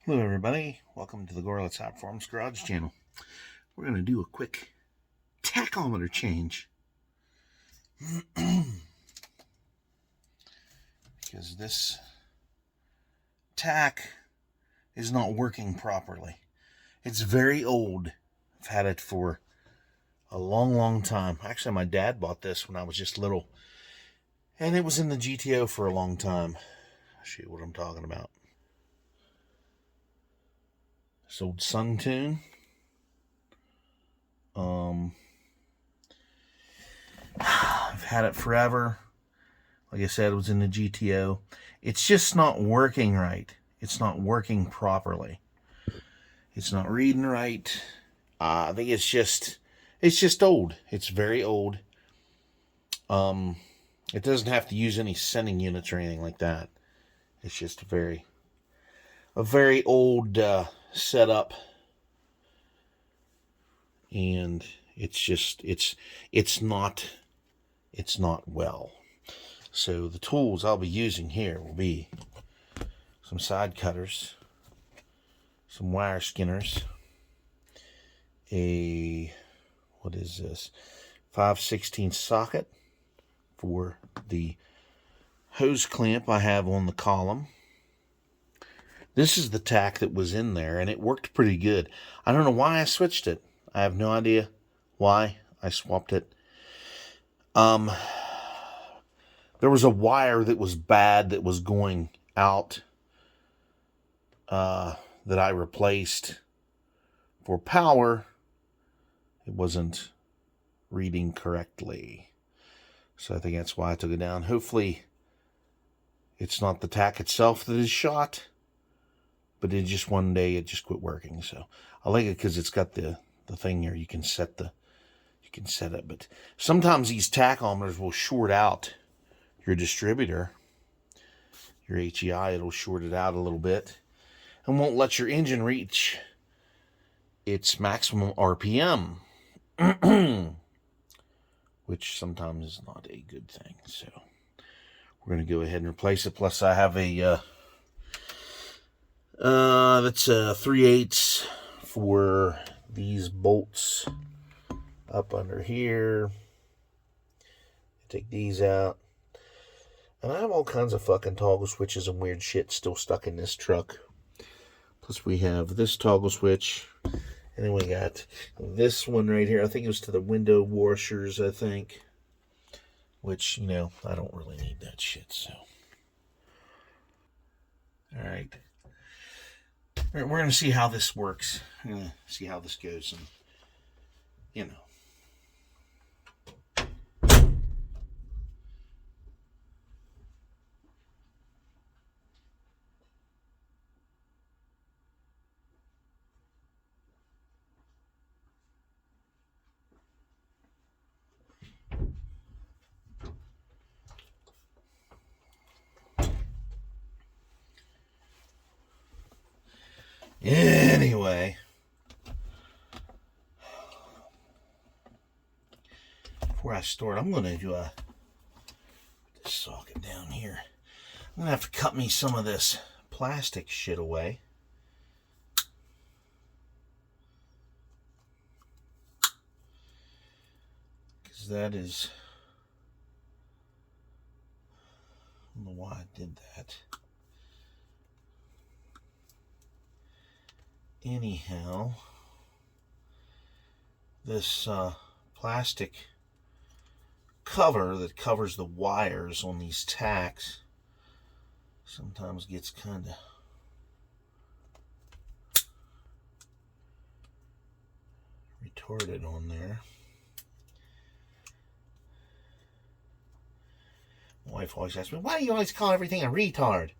Hello everybody, welcome to the Gorilla Top Farms Garage channel. We're going to do a quick tachometer change because this tack is not working properly. It's very old. I've had it for a long time. Actually, my dad bought this when I was just little, and it was in the GTO for a long time. I'll show you what I'm talking about. This old Sun Tune. I've had it forever. Like I said, it was in the GTO. It's just not working right. It's not working properly. It's not reading right. I think it's just old. It's very old. It doesn't have to use any sending units or anything like that. It's just a very old setup, and it's not well. So the tools I'll be using here will be some side cutters, some wire skinners, what is this, 5/16 socket for the hose clamp I have on the column. This is the tack that was in there, and it worked pretty good. I don't know why I switched it. I have no idea why I swapped it. There was a wire that was bad that was going out that I replaced for power. It wasn't reading correctly. So I think that's why I took it down. Hopefully it's not the tack itself that is shot, but it just one day it just quit working. So I like it because it's got the thing here. You can set it, but sometimes these tachometers will short out your distributor, your HEI. It'll short it out a little bit and won't let your engine reach its maximum RPM, which sometimes is not a good thing. So we're going to go ahead and replace it. Plus I have a that's a 3/8 for these bolts up under here. Take these out. And I have all kinds of fucking toggle switches and weird shit still stuck in this truck. Plus we have this toggle switch. And then we got this one right here. I think it was to the window washers, I think. Which, you know, I don't really need that shit, so. Alright. We're going to see how this works. We're going to see how this goes. And, you know. Anyway, before I start, I'm going to do put this socket down here. I'm going to have to cut me some of this plastic shit away. Because that is, I don't know why I did that. Anyhow, this plastic cover that covers the wires on these tacks sometimes gets kind of retarded on there. My wife always asks me, why do you always call everything a retard?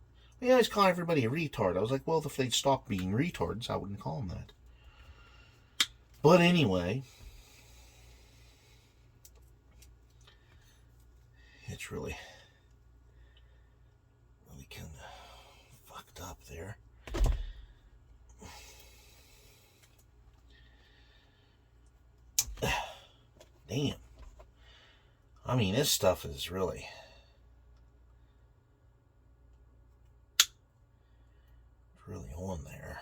We always call everybody a retard. I was like, well, if they'd stop being retards, I wouldn't call them that. But anyway, it's really kind of fucked up there. Damn. I mean, this stuff is really on there.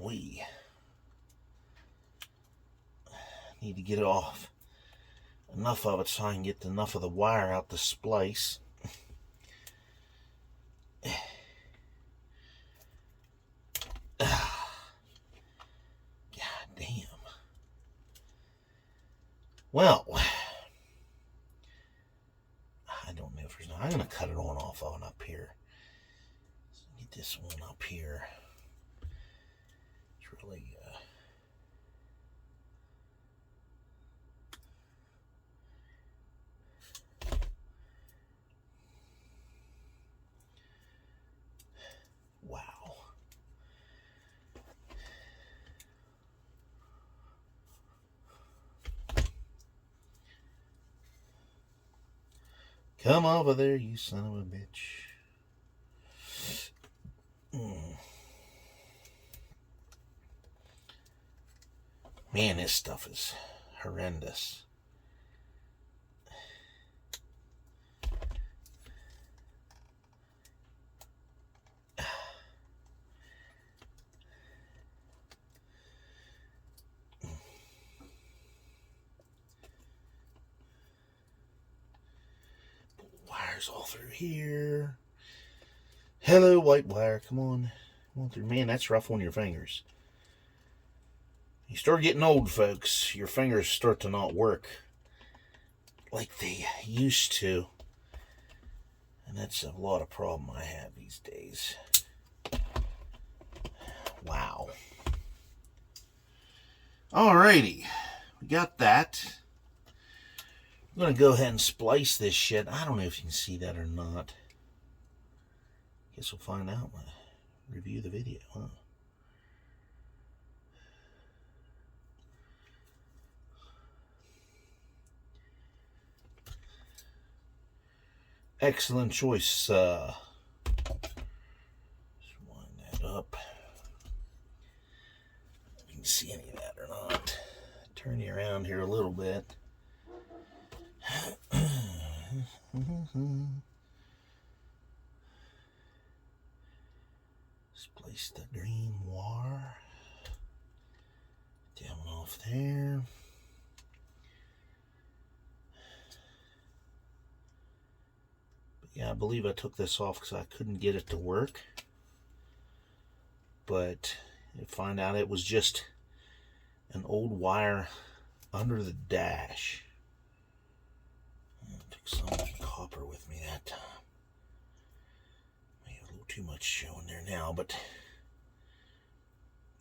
we need to get off enough of it so I can get enough of the wire out to splice. God damn. Well, I don't know if there's no. I'm gonna cut it on off on up here. So get this one up here. It's really wow. Come over there, you son of a bitch. Man, this stuff is horrendous. Wires all through here. Hello, white wire. Come on. Come on through. Man, that's rough on your fingers. You start getting old, folks. Your fingers start to not work like they used to. And that's a lot of problem I have these days. Wow. Alrighty. We got that. I'm going to go ahead and splice this shit. I don't know if you can see that or not. Guess we'll find out when I review the video, huh? Excellent choice. Let's wind that up. If you can see any of that or not. Turn you around here a little bit. Splice the green wire down off there. But yeah, I believe I took this off because I couldn't get it to work. But you find out it was just an old wire under the dash. I took some copper with me that time. Maybe a little too much showing there now, but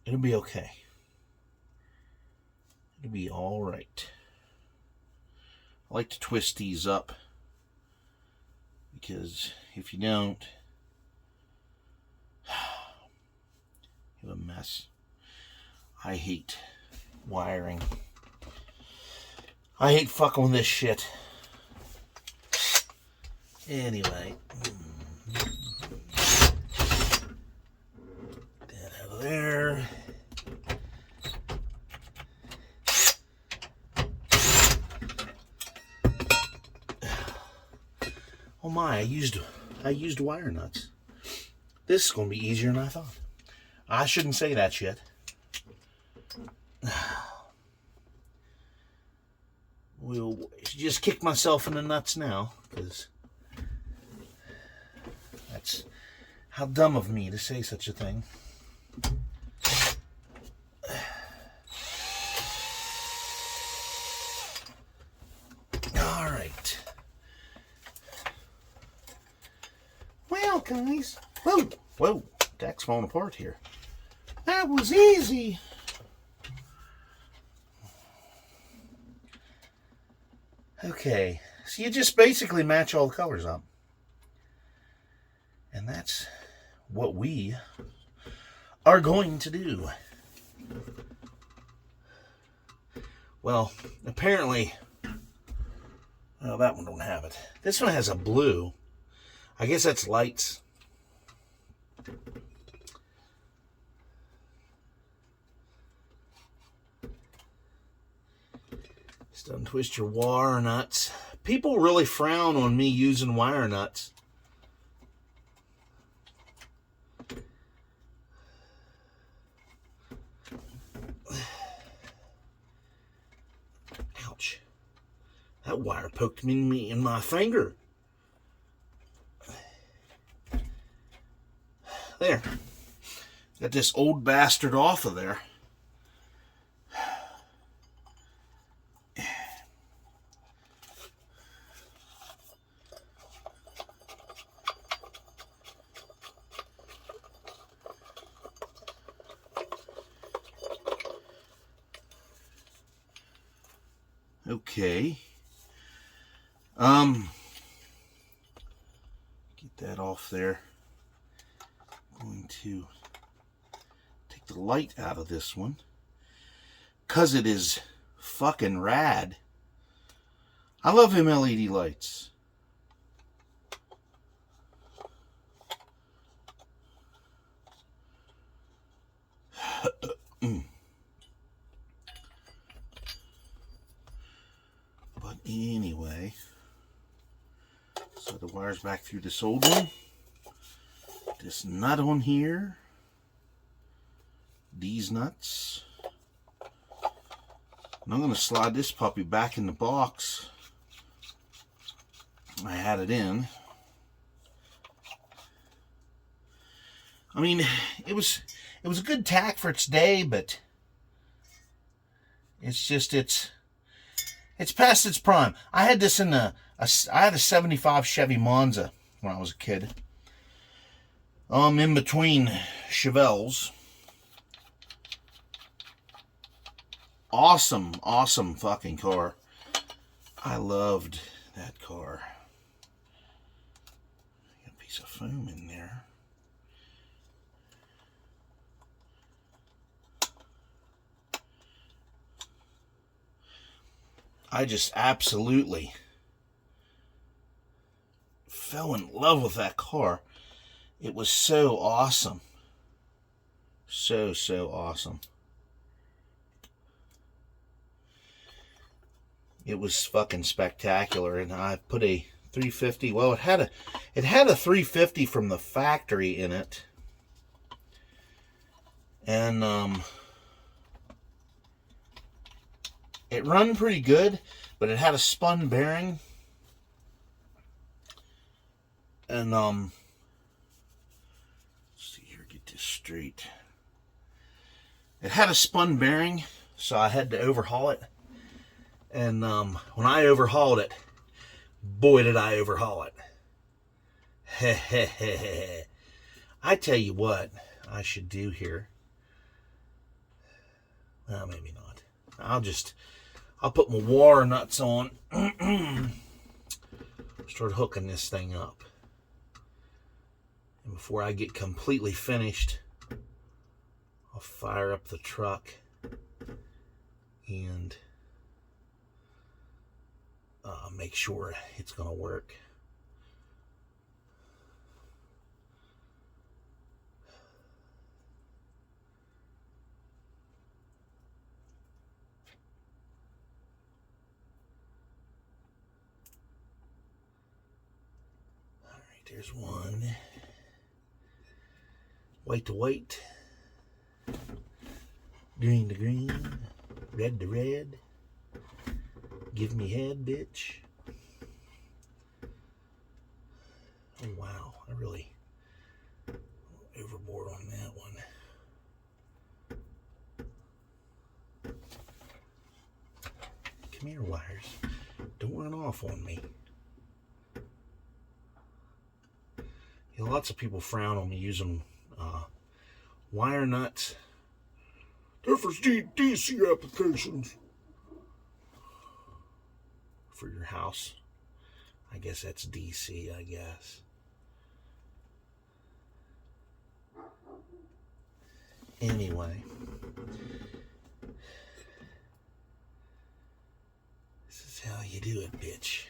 it'll be okay. It'll be all right. I like to twist these up because if you don't, you have a mess. I hate wiring. I hate fucking with this shit. Anyway, that out of there. Oh my, I used wire nuts. This is going to be easier than I thought. I shouldn't say that shit. We'll just kick myself in the nuts now, because that's how dumb of me to say such a thing. All right. Well, guys. Whoa. Deck's falling apart here. That was easy. Okay, so you just basically match all the colors up. And that's what we are going to do. Well, apparently, well, that one don't have it. This one has a blue. I guess that's lights. Just untwist your wire nuts. People really frown on me using wire nuts. That wire poked me in my finger. There. Got this old bastard off of there. Okay. Get that off there. I'm going to take the light out of this one, 'cause it is fucking rad. I love them LED lights. But anyway, so the wire's back through this old one. This nut on here. These nuts. And I'm going to slide this puppy back in the box I had it in. I mean, it was a good tack for its day, but it's just it's past its prime. I had this in I had a 75 Chevy Monza when I was a kid. In between Chevelles. Awesome fucking car. I loved that car. Got a piece of foam in there. I just absolutely fell in love with that car. It was so awesome. So awesome. It was fucking spectacular, and I put a 350. Well, it had a 350 from the factory in it, and it run pretty good, but it had a spun bearing, and let's see here, get this straight. It had a spun bearing, so I had to overhaul it. And when I overhauled it, boy did I overhaul it. I tell you what I should do here. Well, maybe not. I'll put my wire nuts on. Start hooking this thing up. And before I get completely finished, I'll fire up the truck and make sure it's going to work. All right, there's one. White to white. Green to green. Red to red. Give me head, bitch. Oh, wow. I really overboard on that one. Come here, wires. Don't run off on me. You know, lots of people frown on me using wire nuts. They're for DC applications. For your house. I guess that's DC, I guess. Anyway. This is how you do it, bitch.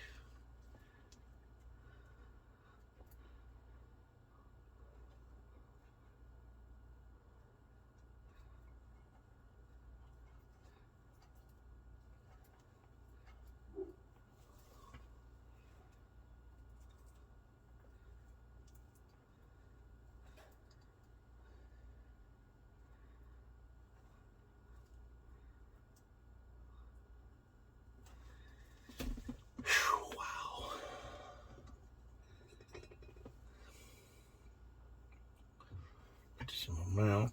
Some amount.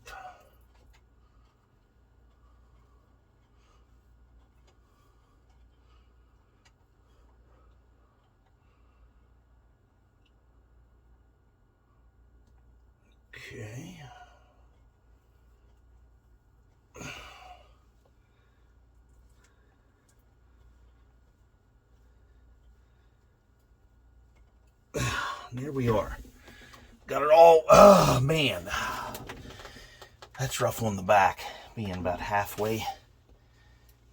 Okay. There we are. Got it all. Oh, man. That's rough on the back. Being about halfway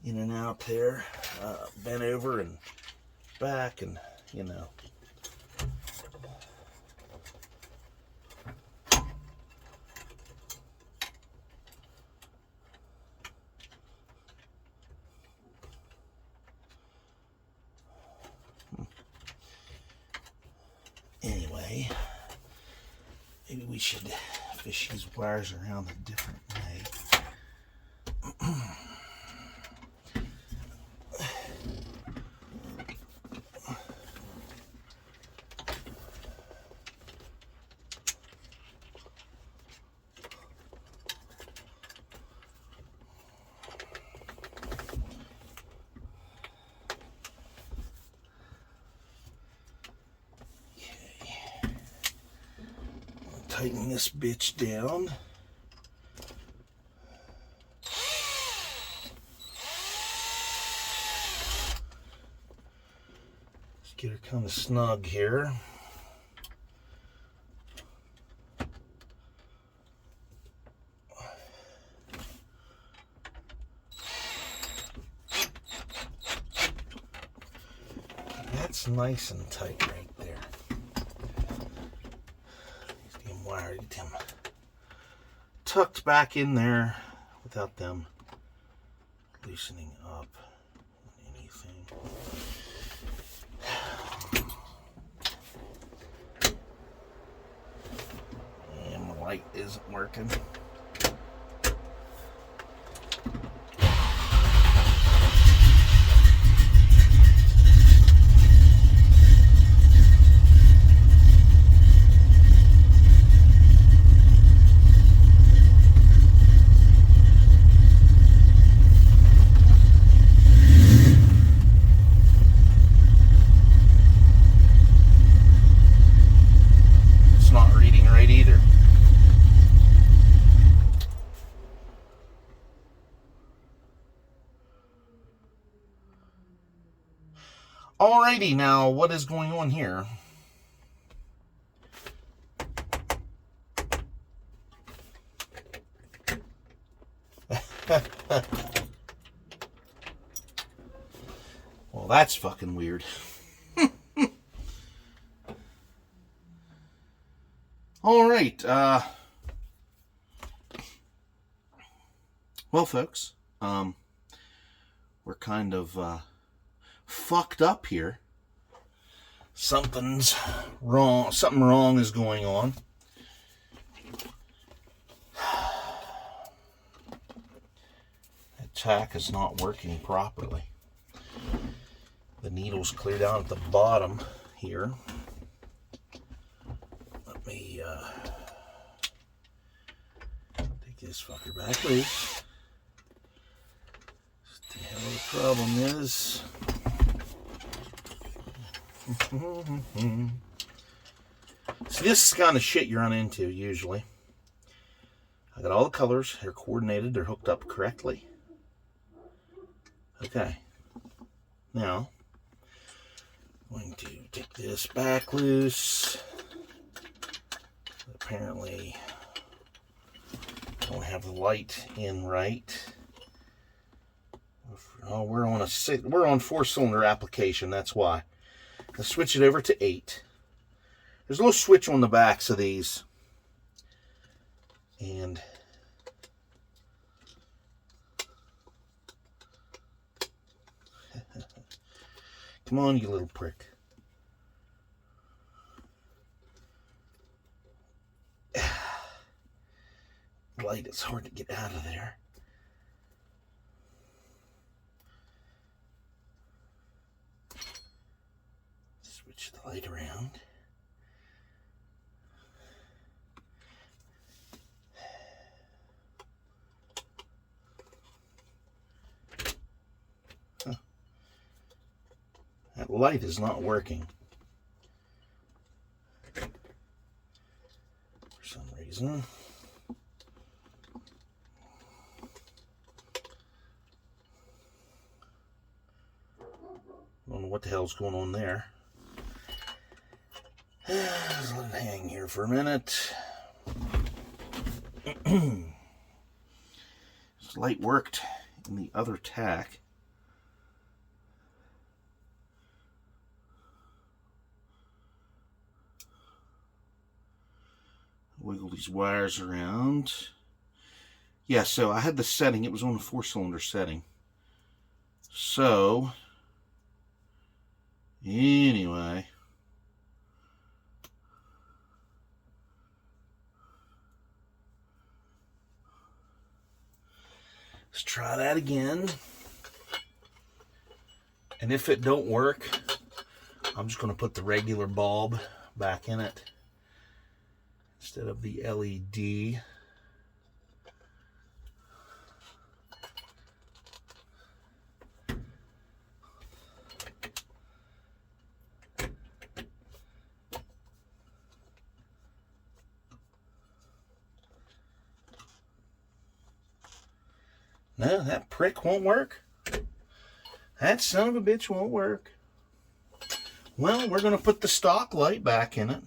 in and out there. Bent over and back and, you know. Anyway, maybe we should fish these wires around a different way. Tighten this bitch down. Let's get her kind of snug here. That's nice and tight right there. Wire, get them tucked back in there without them loosening up anything. And the light isn't working. Alrighty, now what is going on here? Well, that's fucking weird. Alright, well, folks, we're kind of, fucked up here. Something's wrong. Something wrong is going on. That tack is not working properly. The needle's clear down at the bottom here. Let me take this fucker back loose. See how the problem is. So this is kind of shit you run into usually. I got all the colors, they're coordinated, they're hooked up correctly. Okay. Now, I'm going to take this back loose. Apparently, don't have the light in right. Oh, we're on 4-cylinder application, that's why. Let's switch it over to 8. There's a little switch on the backs of these. And come on, you little prick. Light, it's hard to get out of there. Switch the light around. That light is not working for some reason. I don't know what the hell's going on there. Just let it hang here for a minute. This light worked in the other tack. Wiggle these wires around. Yeah, so I had the setting. It was on a 4-cylinder setting. So, anyway. Let's try that again. And if it don't work, I'm just going to put the regular bulb back in it instead of the LED. No, that prick won't work. That son of a bitch won't work. Well, we're going to put the stock light back in it.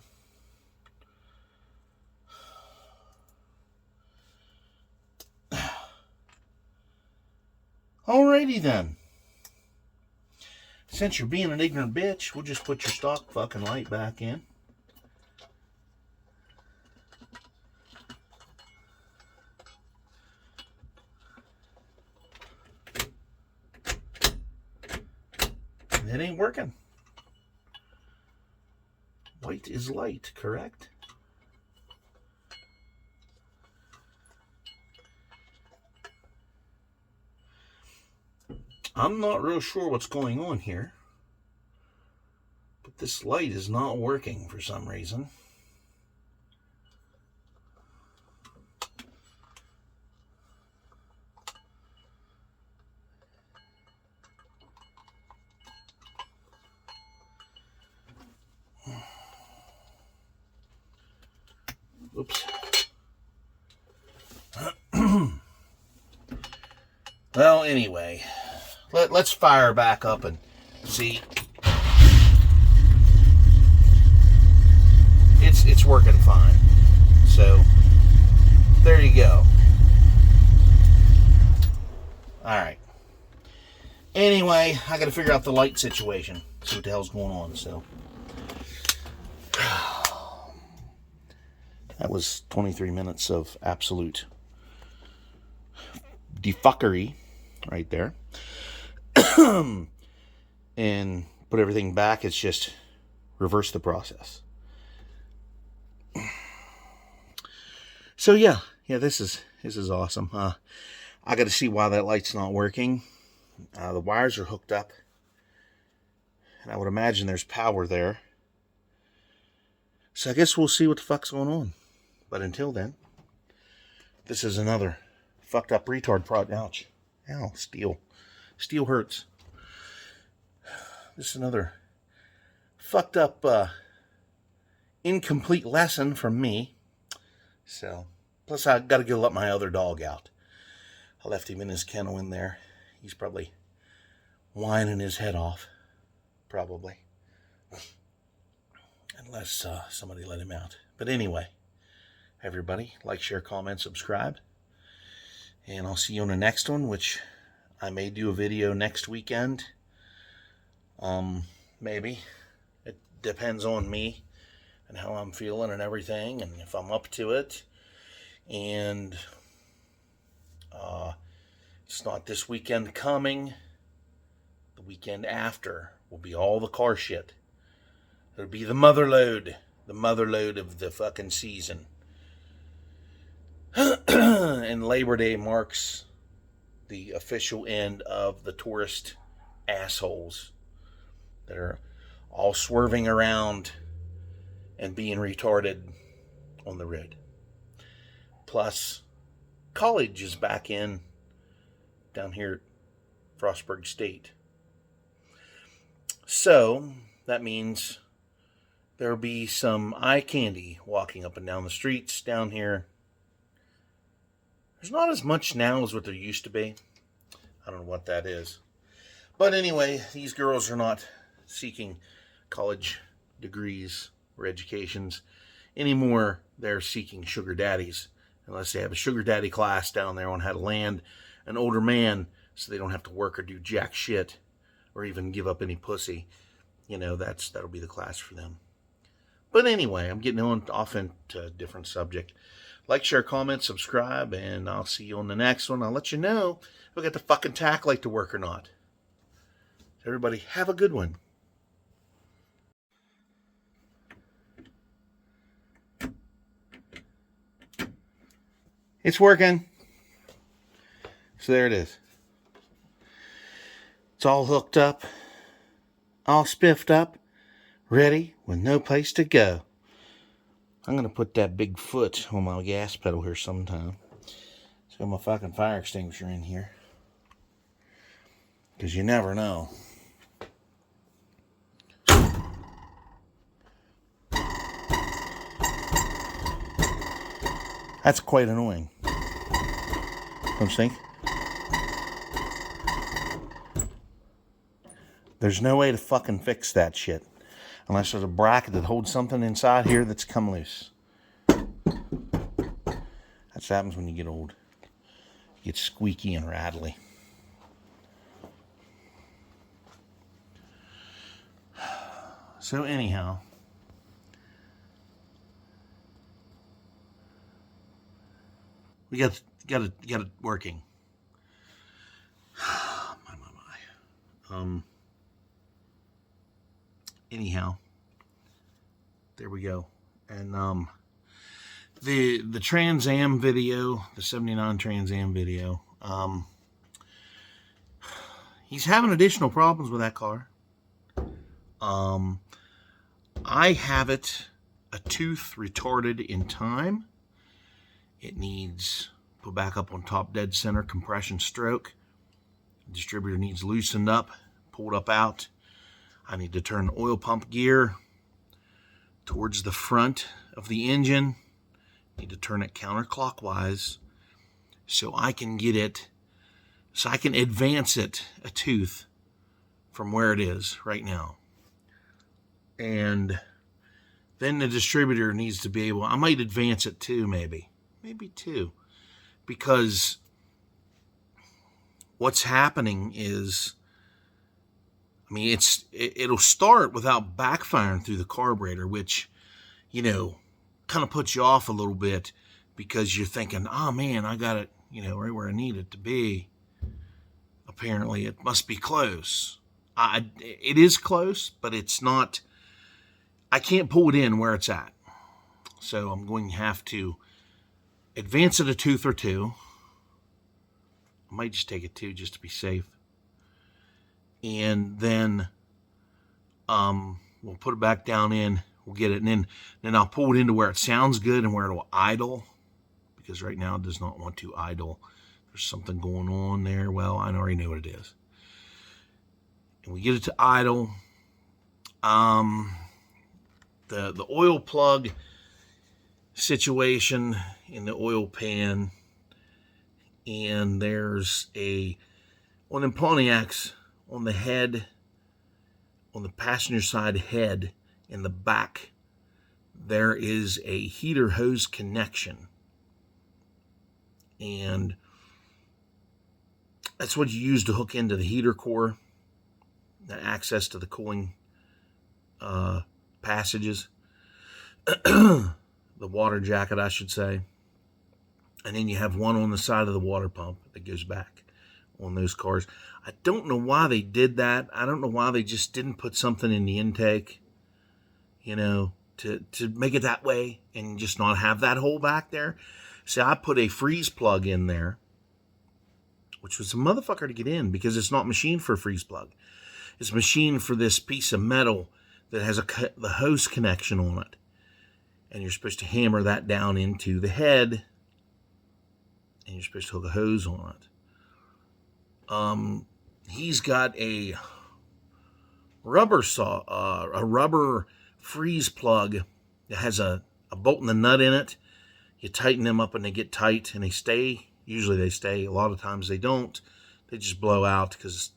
Alrighty then. Since you're being an ignorant bitch, we'll just put your stock fucking light back in. It ain't working. White is light, correct? I'm not real sure what's going on here, but this light is not working for some reason. Oops. Well, anyway, let's fire back up and see. It's working fine. So there you go. All right. Anyway, I got to figure out the light situation. See what the hell's going on. So that was 23 minutes of absolute defuckery right there. And put everything back. It's just reverse the process. So yeah, this is awesome. I got to see why that light's not working. The wires are hooked up, and I would imagine there's power there. So I guess we'll see what the fuck's going on. But until then, this is another fucked up retard project. Ouch. Ow, steel. Steel hurts. This is another fucked up, incomplete lesson from me. So, plus I got to go let my other dog out. I left him in his kennel in there. He's probably whining his head off. Probably. Unless somebody let him out. But anyway, everybody, like, share, comment, subscribe. And I'll see you on the next one, which I may do a video next weekend. Maybe. It depends on me and how I'm feeling and everything, and if I'm up to it. And it's not this weekend coming. The weekend after will be all the car shit. It'll be the mother load of the fucking season. And Labor Day marks the official end of the tourist assholes that are all swerving around and being retarded on the road. Plus, college is back in down here at Frostburg State. So that means there'll be some eye candy walking up and down the streets down here. There's not as much now as what there used to be. I don't know what that is. But anyway, these girls are not seeking college degrees or educations anymore. They're seeking sugar daddies, unless they have a sugar daddy class down there on how to land an older man so they don't have to work or do jack shit or even give up any pussy. That'll be the class for them. But anyway, I'm getting off into a different subject. Like, share, comment, subscribe, and I'll see you on the next one. I'll let you know if I got the fucking tack light to work or not. Everybody, have a good one. It's working. So there it is. It's all hooked up, all spiffed up, ready with no place to go. I'm going to put that big foot on my gas pedal here sometime. It's got my fucking fire extinguisher in here. Because you never know. That's quite annoying. Don't you think? There's no way to fucking fix that shit. Unless there's a bracket that holds something inside here that's come loose. That's what happens when you get old. You get squeaky and rattly. So anyhow, we got it working. My. Anyhow, there we go. And the Trans Am video, the 79 Trans Am video, he's having additional problems with that car. I have it a tooth retarded in time. It needs put back up on top dead center, compression stroke. The distributor needs loosened up, pulled up out. I need to turn the oil pump gear towards the front of the engine. Need to turn it counterclockwise so I can advance it a tooth from where it is right now. And then the distributor needs to be able, I might advance it too, maybe two, because what's happening is, it'll start without backfiring through the carburetor, which, kind of puts you off a little bit because you're thinking, oh man, I got it, right where I need it to be. Apparently it must be close. It is close, but it's not, I can't pull it in where it's at. So I'm going to have to advance it a tooth or two. I might just take it two just to be safe. And then we'll put it back down in. We'll get it, and then I'll pull it into where it sounds good and where it'll idle, because right now it does not want to idle. There's something going on there. Well, I already know what it is. And we get it to idle. The oil plug situation in the oil pan, and there's on the Pontiacs, on the head, on the passenger side head in the back, there is a heater hose connection. And that's what you use to hook into the heater core, the access to the cooling passages, the water jacket, I should say. And then you have one on the side of the water pump that goes back on those cars. I don't know why they did that. I don't know why they just didn't put something in the intake, to make it that way and just not have that hole back there. See, I put a freeze plug in there, which was a motherfucker to get in because it's not machined for a freeze plug. It's machined for this piece of metal that has the hose connection on it. And you're supposed to hammer that down into the head, and you're supposed to hook a hose on it. He's got a a rubber freeze plug that has a bolt and a nut in it. You tighten them up and they get tight and they stay. Usually they stay. A lot of times they don't. They just blow out because,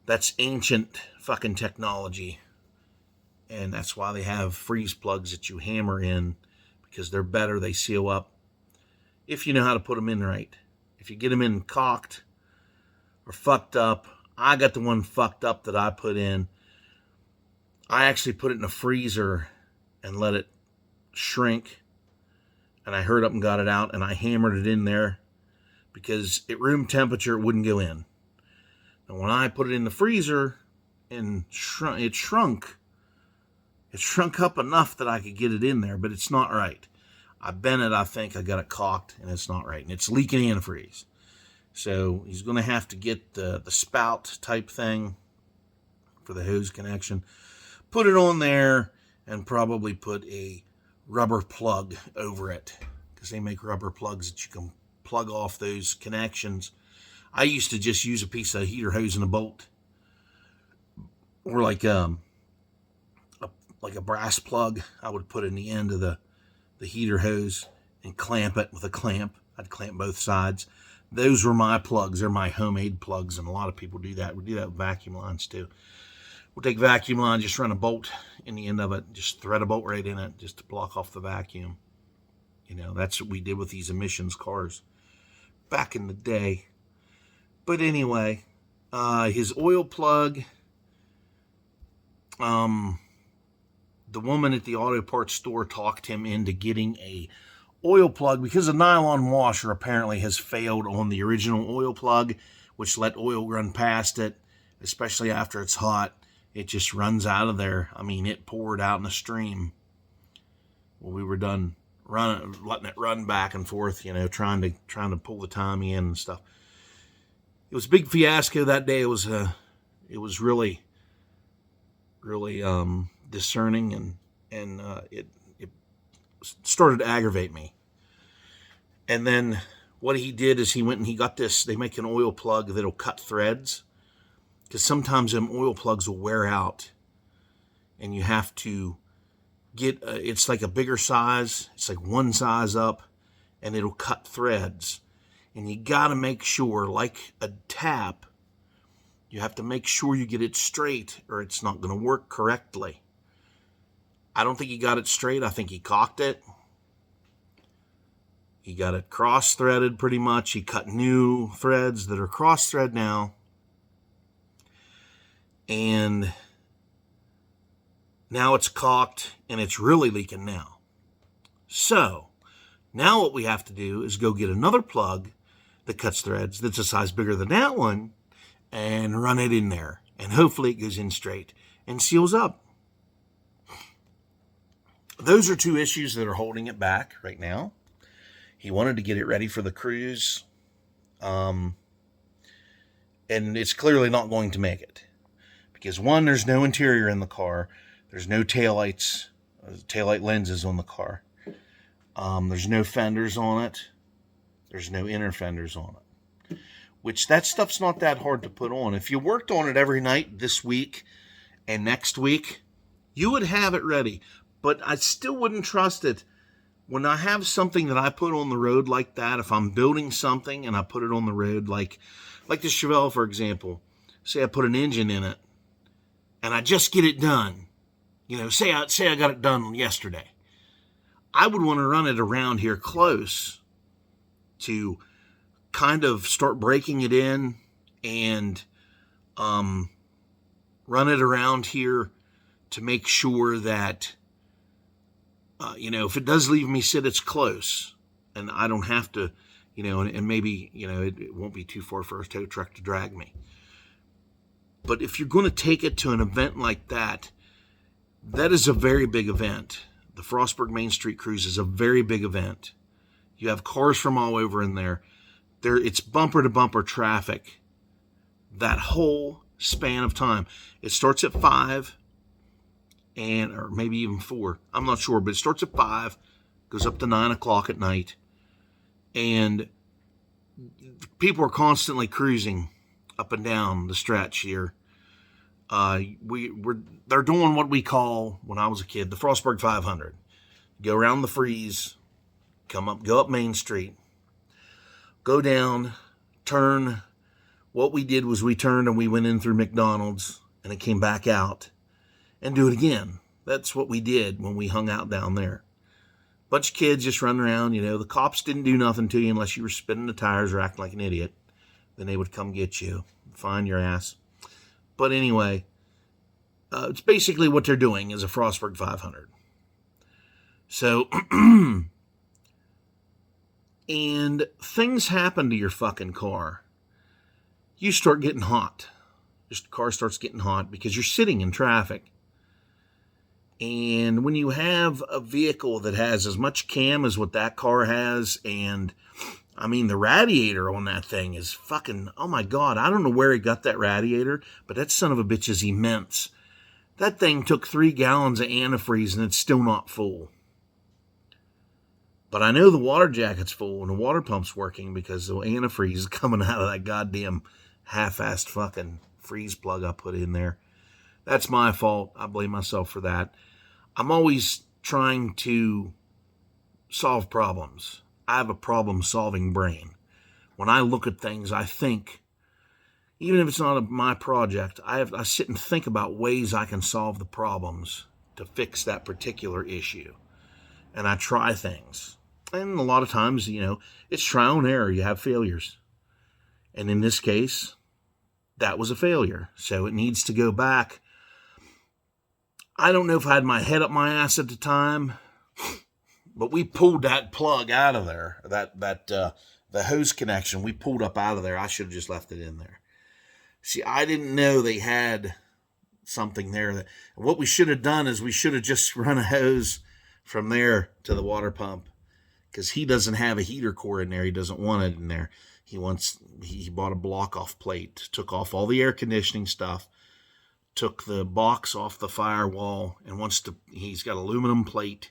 that's ancient fucking technology. And that's why they have freeze plugs that you hammer in, because they're better. They seal up if you know how to put them in right. If you get them in cocked or fucked up, I got the one fucked up that I put in. I actually put it in a freezer and let it shrink. And I hurried up and got it out, and I hammered it in there because at room temperature it wouldn't go in. And when I put it in the freezer and it shrunk up enough that I could get it in there, but it's not right. I bent it, I think I got it caulked, and it's not right. And it's leaking antifreeze. So he's going to have to get the spout type thing for the hose connection, put it on there, and probably put a rubber plug over it, because they make rubber plugs that you can plug off those connections. I used to just use a piece of heater hose and a bolt, or like a brass plug. I would put in the end of the heater hose and clamp it with a clamp. I'd clamp both sides. Those were my plugs. They're my homemade plugs, and a lot of people do that. We do that with vacuum lines too. We'll take vacuum line, just run a bolt in the end of it, just thread a bolt right in it just to block off the vacuum. That's what we did with these emissions cars back in the day. But anyway, his oil plug, the woman at the auto parts store talked him into getting a oil plug because the nylon washer apparently has failed on the original oil plug, which let oil run past it, especially after it's hot. It just runs out of there. I mean, it poured out in a stream. Well, we were done letting it run back and forth, trying to pull the timing in and stuff. It was a big fiasco that day. It was really, really discerning, and it started to aggravate me. And then what he did is he went and he got this. They make an oil plug that'll cut threads, because sometimes them oil plugs will wear out, and you have to get it's like a bigger size. It's like one size up, and it'll cut threads. And you got to make sure, like a tap, you have to make sure you get it straight, or it's not going to work correctly. I don't think he got it straight. I think he cocked it. He got it cross-threaded pretty much. He cut new threads that are cross-thread now. And now it's caulked, and it's really leaking now. So now what we have to do is go get another plug that cuts threads that's a size bigger than that one and run it in there. And hopefully it goes in straight and seals up. Those are two issues that are holding it back right now. He wanted to get it ready for the cruise. And it's clearly not going to make it. Because one, there's no interior in the car. There's no taillight lenses on the car. There's no fenders on it. There's no inner fenders on it. Which, that stuff's not that hard to put on. If you worked on it every night this week and next week, you would have it ready. But I still wouldn't trust it. When I have something that I put on the road like that, if I'm building something and I put it on the road, like the Chevelle, for example, say I put an engine in it, and I just get it done. Say I got it done yesterday. I would want to run it around here close to kind of start breaking it in and run it around here to make sure that, if it does leave me sit, it's close. And I don't have to, and maybe, it won't be too far for a tow truck to drag me. But if you're going to take it to an event like that, that is a very big event. The Frostburg Main Street Cruise is a very big event. You have cars from all over in there. It's bumper to bumper traffic. That whole span of time. It starts at 5, or maybe even 4. I'm not sure, but it starts at 5, goes up to 9 o'clock at night. And people are constantly cruising up and down the stretch here. They're doing what we call, when I was a kid, the Frostburg 500. Go around the freeze, go up Main Street, go down, turn. What we did was we turned and we went in through McDonald's and it came back out, and do it again. That's what we did when we hung out down there. Bunch of kids just running around, the cops didn't do nothing to you unless you were spinning the tires or acting like an idiot. Then they would come get you, find your ass. But anyway, it's basically what they're doing is a Frostburg 500. So, and things happen to your fucking car. You start getting hot. Your car starts getting hot because you're sitting in traffic. And when you have a vehicle that has as much cam as what that car has, and I mean, the radiator on that thing is fucking, oh my God, I don't know where he got that radiator, but that son of a bitch is immense. That thing took 3 gallons of antifreeze and it's still not full. But I know the water jacket's full and the water pump's working because the antifreeze is coming out of that goddamn half-assed fucking freeze plug I put in there. That's my fault. I blame myself for that. I'm always trying to solve problems. I have a problem-solving brain. When I look at things, I think, even if it's not my project, I sit and think about ways I can solve the problems to fix that particular issue. And I try things. And a lot of times, it's trial and error. You have failures. And in this case, that was a failure. So it needs to go back. I don't know if I had my head up my ass at the time, but we pulled that plug out of there. The hose connection, we pulled up out of there. I should have just left it in there. See, I didn't know they had something there. What we should have done is we should have just run a hose from there to the water pump, because he doesn't have a heater core in there. He doesn't want it in there. He bought a block off plate, took off all the air conditioning stuff, took the box off the firewall, and he's got aluminum plate.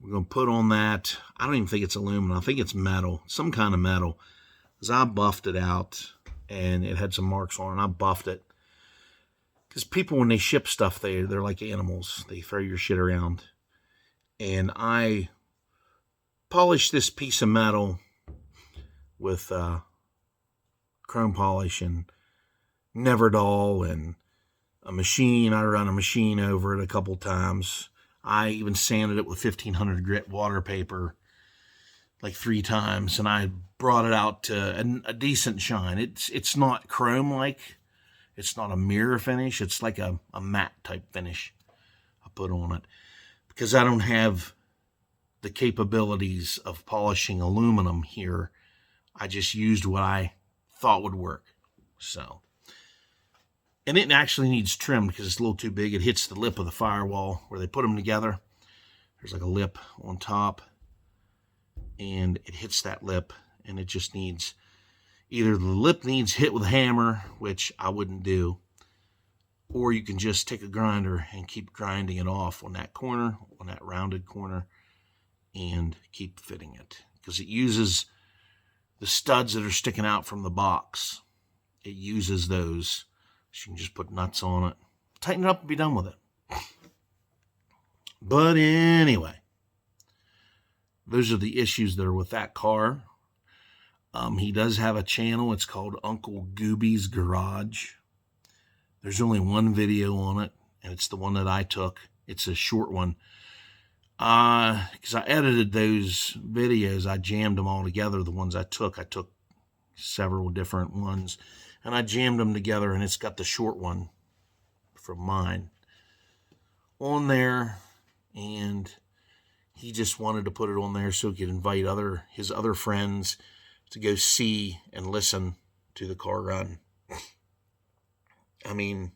We're going to put on that. I don't even think it's aluminum. I think it's metal, some kind of metal. Because I buffed it out, and it had some marks on it. I buffed it. Because people, when they ship stuff, they're like animals. They throw your shit around. And I polished this piece of metal with chrome polish and Neverdol and a machine. I run a machine over it a couple times. I even sanded it with 1500 grit water paper like 3 times, and I brought it out to a decent shine. It's not chrome-like. It's not a mirror finish. It's like a matte type finish I put on it, because I don't have the capabilities of polishing aluminum here. I just used what I thought would work. So, and it actually needs trimmed because it's a little too big. It hits the lip of the firewall where they put them together. There's like a lip on top, and it hits that lip, and it just needs, either the lip needs hit with a hammer, which I wouldn't do, or you can just take a grinder and keep grinding it off on that corner, on that rounded corner, and keep fitting it, because it uses the studs that are sticking out from the box. It uses those. So you can just put nuts on it, tighten it up, and be done with it. But anyway, those are the issues that are with that car. He does have a channel. It's called Uncle Gooby's Garage. There's only one video on it, and it's the one that I took. It's a short one. Because I edited those videos, I jammed them all together. The ones I took several different ones, and I jammed them together, and it's got the short one from mine on there, and he just wanted to put it on there so he could invite his other friends to go see and listen to the car run. I mean,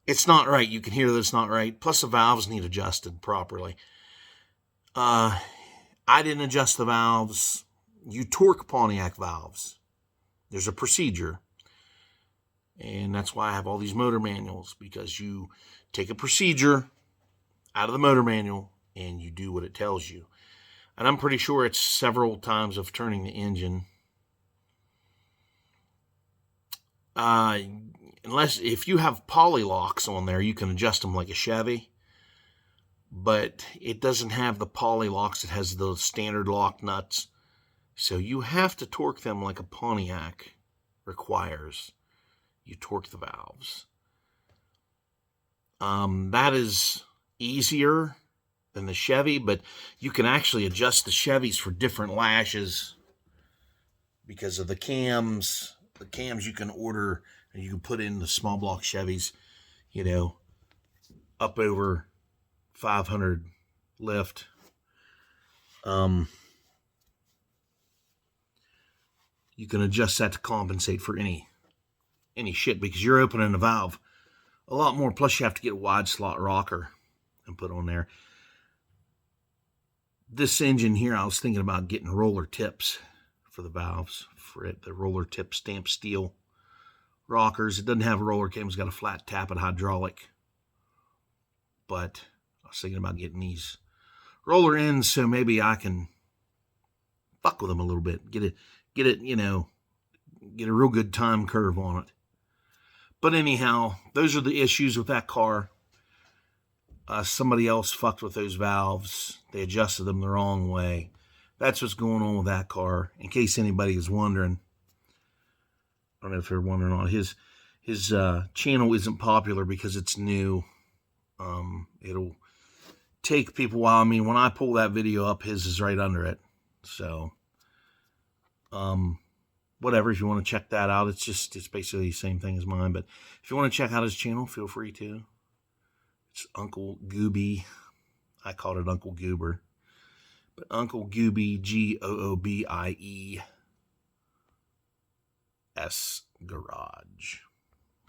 it's not right. You can hear that it's not right. Plus, the valves need adjusted properly. I didn't adjust the valves. You torque Pontiac valves. There's a procedure. And that's why I have all these motor manuals, because you take a procedure out of the motor manual and you do what it tells you. And I'm pretty sure it's several times of turning the engine. unless if you have poly locks on there, you can adjust them like a Chevy. But it doesn't have the poly locks. It has the standard lock nuts. So you have to torque them like a Pontiac requires. You torque the valves. That is easier than the Chevy, but you can actually adjust the Chevys for different lashes because of the cams. The cams you can order and you can put in the small block Chevys, you know, up over 500 lift. You can adjust that to compensate for any shit because you're opening the valve a lot more. Plus, you have to get a wide slot rocker and put on there. This engine here, I was thinking about getting roller tips for the valves for it. The roller tip stamped steel rockers. It doesn't have a roller cam. It's got a flat tappet hydraulic. But I was thinking about getting these roller ends so maybe I can fuck with them a little bit. Get it, you know, get a real good time curve on it. But anyhow, those are the issues with that car. Somebody else fucked with those valves. They adjusted them the wrong way. That's what's going on with that car. In case anybody is wondering, I don't know if they're wondering or not. His channel isn't popular because it's new. It'll take people a while. I mean, when I pull that video up, his is right under it. So, whatever, if you want to check that out, it's basically the same thing as mine. But if you want to check out his channel, feel free to. It's Uncle Gooby. I called it Uncle Goober. But Uncle Gooby, GOOBIES Garage.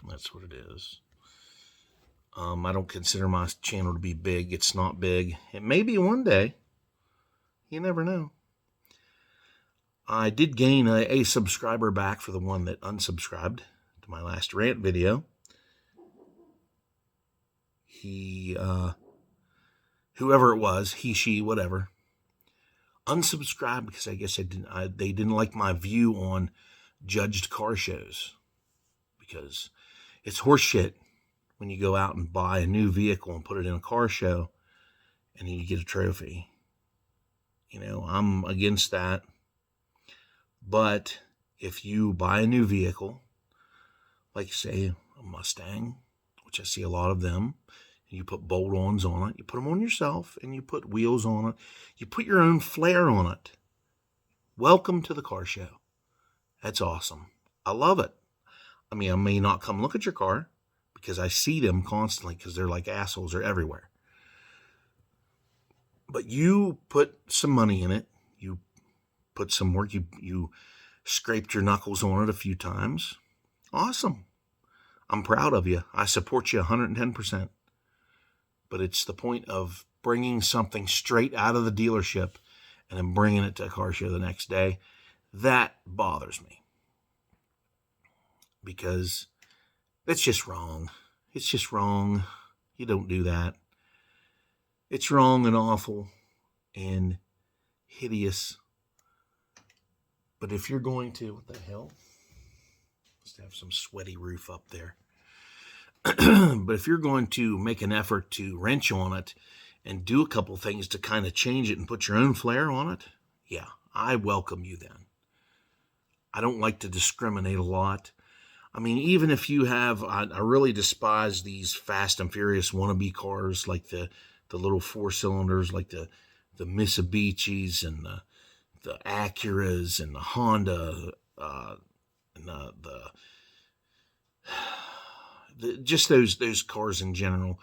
That's what it is. I don't consider my channel to be big. It's not big. It may be one day. You never know. I did gain a subscriber back for the one that unsubscribed to my last rant video. He, whoever it was, he, she, whatever, unsubscribed because I guess they didn't like my view on judged car shows. Because it's horseshit when you go out and buy a new vehicle and put it in a car show and you get a trophy. You know, I'm against that. But if you buy a new vehicle, like say a Mustang, which I see a lot of them, and you put bolt-ons on it, you put them on yourself, and you put wheels on it, you put your own flair on it. Welcome to the car show. That's awesome. I love it. I mean, I may not come look at your car because I see them constantly because they're like assholes. They're everywhere. But you put some money in it. You put some work. You scraped your knuckles on it a few times. Awesome. I'm proud of you. I support you 110%. But it's the point of bringing something straight out of the dealership and then bringing it to a car show the next day. That bothers me. Because that's just wrong. It's just wrong. You don't do that. It's wrong and awful and hideous. But if you're going to, what the hell? Let's have some sweaty roof up there. But if you're going to make an effort to wrench on it and do a couple things to kind of change it and put your own flair on it, yeah, I welcome you then. I don't like to discriminate a lot. I mean, even if you have, I really despise these Fast and Furious wannabe cars like the little four-cylinders, like the Mitsubishis and the Acuras and the Honda, and just those cars in general.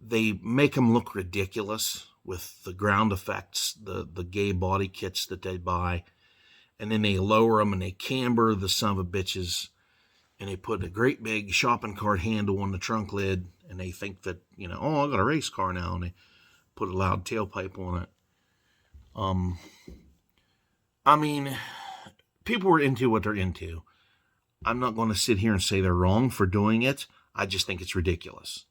They make them look ridiculous with the ground effects, the gay body kits that they buy, and then they lower them and they camber the son of a bitches, and they put a great big shopping cart handle on the trunk lid, and they think that, you know, oh, I got a race car now, and they put a loud tailpipe on it. I mean, people are into what they're into. I'm not going to sit here and say they're wrong for doing it. I just think it's ridiculous.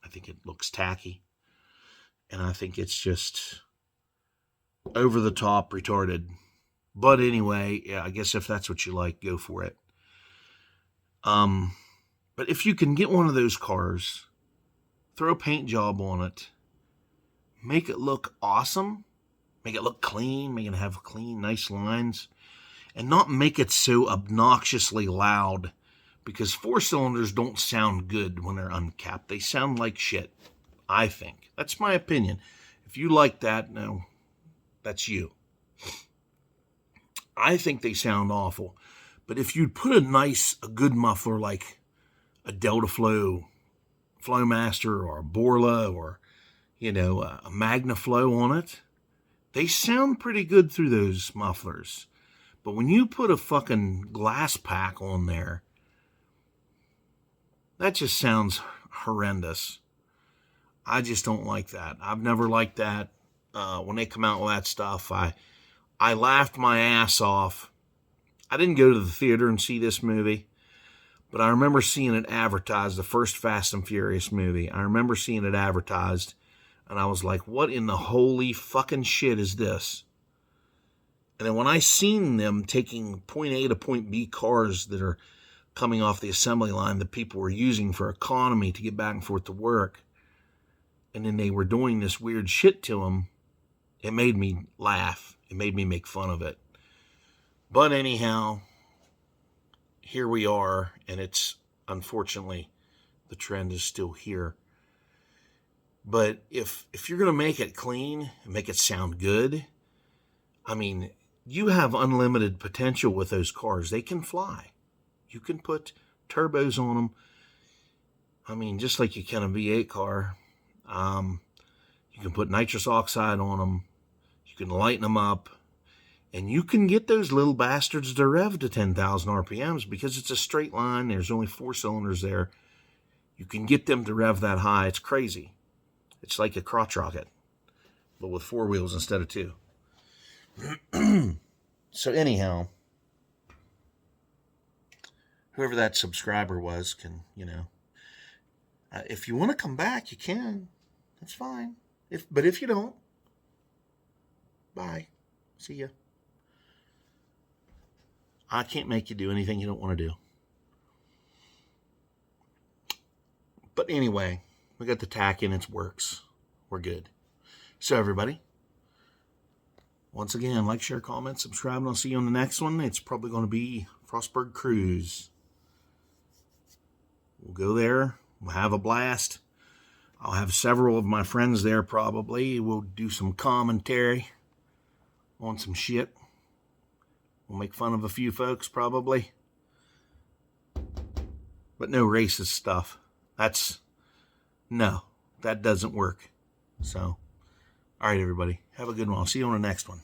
I think it looks tacky. And I think it's just over the top, retarded. But anyway, yeah, I guess if that's what you like, go for it. But if you can get one of those cars, throw a paint job on it, make it look awesome, make it look clean, make it have clean, nice lines, and not make it so obnoxiously loud, because 4-cylinders don't sound good when they're uncapped. They sound like shit, I think. That's my opinion. If you like that, no, that's you. I think they sound awful. But if you'd put a good muffler like a Delta Flowmaster, or a Borla, or, a MagnaFlow on it, they sound pretty good through those mufflers. But when you put a fucking glass pack on there, that just sounds horrendous. I just don't like that. I've never liked that. When they come out with that stuff, I laughed my ass off. I didn't go to the theater and see this movie, but I remember seeing it advertised, the first Fast and Furious movie. I remember seeing it advertised, and I was like, what in the holy fucking shit is this? And then when I seen them taking point A to point B cars that are coming off the assembly line that people were using for economy to get back and forth to work, and then they were doing this weird shit to them, it made me laugh. It made me make fun of it. But anyhow, here we are, and it's, unfortunately, the trend is still here. But if you're going to make it clean and make it sound good, I mean, you have unlimited potential with those cars. They can fly. You can put turbos on them. I mean, just like you can a V8 car. You can put nitrous oxide on them. You can lighten them up. And you can get those little bastards to rev to 10,000 RPMs because it's a straight line. There's only 4 cylinders there. You can get them to rev that high. It's crazy. It's like a crotch rocket, but with 4 wheels instead of 2. So anyhow, whoever that subscriber was can, if you want to come back, you can. That's fine. But if you don't, bye. See ya. I can't make you do anything you don't want to do. But anyway, we got the tack in, it works. We're good. So everybody, once again, like, share, comment, subscribe, and I'll see you on the next one. It's probably going to be Frostburg Cruise. We'll go there. We'll have a blast. I'll have several of my friends there probably. We'll do some commentary on some shit. We'll make fun of a few folks probably. But no racist stuff. No, that doesn't work. So, all right, everybody. Have a good one. I'll see you on the next one.